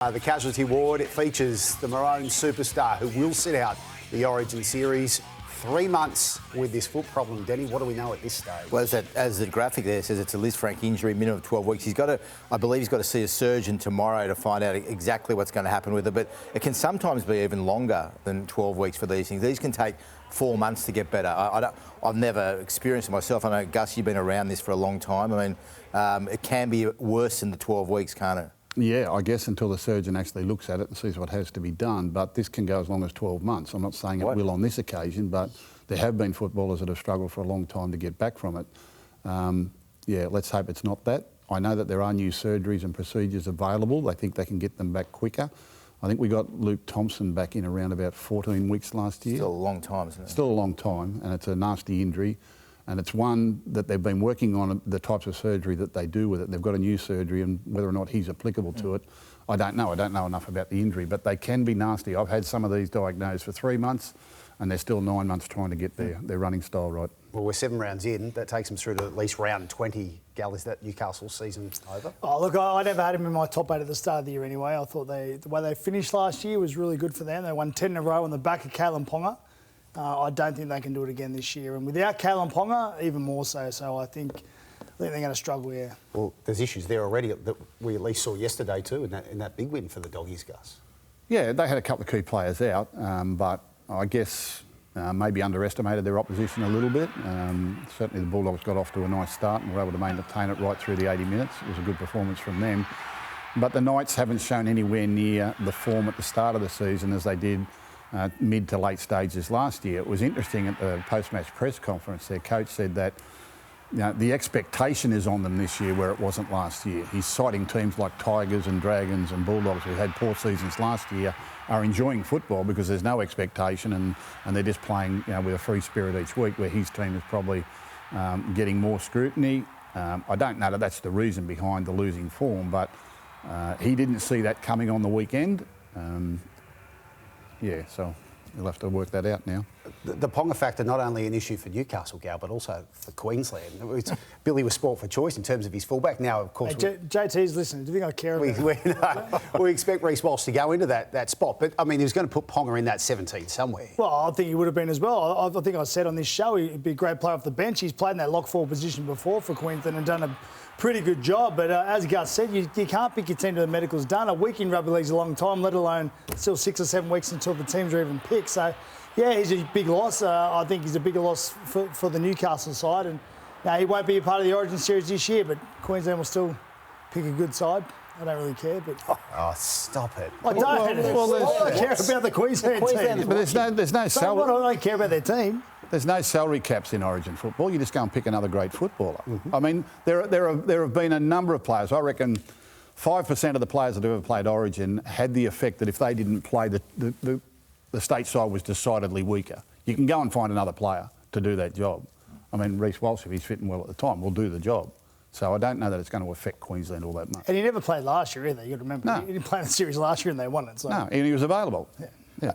The casualty ward, it features the Maroon superstar who will sit out the Origin series. 3 months with this foot problem. Denny, what do we know at this stage? Well, as the graphic there says, it's a Liz Frank injury, minimum of 12 weeks. I believe he's got to see a surgeon tomorrow to find out exactly what's going to happen with it. But it can sometimes be even longer than 12 weeks for these things. These can take 4 months to get better. I've never experienced it myself. I know, Gus, you've been around this for a long time. I mean, it can be worse than the 12 weeks, can't it? Yeah, I guess until the surgeon actually looks at it and sees what has to be done. But this can go as long as 12 months. I'm not saying it will on this occasion, but there have been footballers that have struggled for a long time to get back from it. Yeah, let's hope it's not that. I know that there are new surgeries and procedures available. They think they can get them back quicker. I think we got Luke Thompson back in around about 14 weeks last year. Still a long time, isn't it? Still a long time, and it's a nasty injury. And it's one that they've been working on, the types of surgery that they do with it. They've got a new surgery, and whether or not he's applicable to it, I don't know. I don't know enough about the injury, but they can be nasty. I've had some of these diagnosed for 3 months, and they're still 9 months trying to get their running style right. Well, we're 7 rounds in. That takes them through to at least round 20. Gal, is that Newcastle season over? Oh, look, I never had him in my top 8 at the start of the year anyway. I thought the way they finished last year was really good for them. They won 10 in a row on the back of Ponga. I don't think they can do it again this year. And without Ponga, even more so. So I think they're going to struggle, yeah. Well, there's issues there already that we at least saw yesterday too in that big win for the Doggies, Gus. Yeah, they had a couple of key players out, but I guess maybe underestimated their opposition a little bit. Certainly the Bulldogs got off to a nice start and were able to maintain it right through the 80 minutes. It was a good performance from them. But the Knights haven't shown anywhere near the form at the start of the season as they did mid to late stages last year. It was interesting at the post-match press conference, their coach said that the expectation is on them this year where it wasn't last year. He's citing teams like Tigers and Dragons and Bulldogs who had poor seasons last year are enjoying football because there's no expectation and they're just playing with a free spirit each week, where his team is probably getting more scrutiny. I don't know that that's the reason behind the losing form, but he didn't see that coming on the weekend. Yeah, so you'll have to work that out now. The Ponga factor, not only an issue for Newcastle, Gal, but also for Queensland. Billy was sport for choice in terms of his fullback. Now, of course... Hey, JT's listening. Do you think I care about it? We expect Reece Walsh to go into that spot. But, I mean, he was going to put Ponga in that 17 somewhere. Well, I think he would have been as well. I think I said on this show he'd be a great player off the bench. He's played in that lock-forward position before for Queensland and done a pretty good job. But as Gus said, you can't pick your team to the medical's done. A week in rugby league's a long time, let alone still 6 or 7 weeks until the teams are even picked. So, yeah, he's a big loss. I think he's a bigger loss for the Newcastle side. And now he won't be a part of the Origin series this year, but Queensland will still pick a good side. I don't really care, but... Oh, stop it. I don't. I care about the Queensland team. But there's no salary. I don't care about their team. There's no salary caps in Origin football. You just go and pick another great footballer. I mean, there have been a number of players. I reckon 5% of the players that have ever played Origin had the effect that if they didn't play, the state side was decidedly weaker. You can go and find another player to do that job. I mean, Reece Walsh, if he's fitting well at the time, will do the job. So I don't know that it's going to affect Queensland all that much. And he never played last year either. You've got to remember. No. He didn't play in the series last year and they won it. So. No, and he was available. Yeah.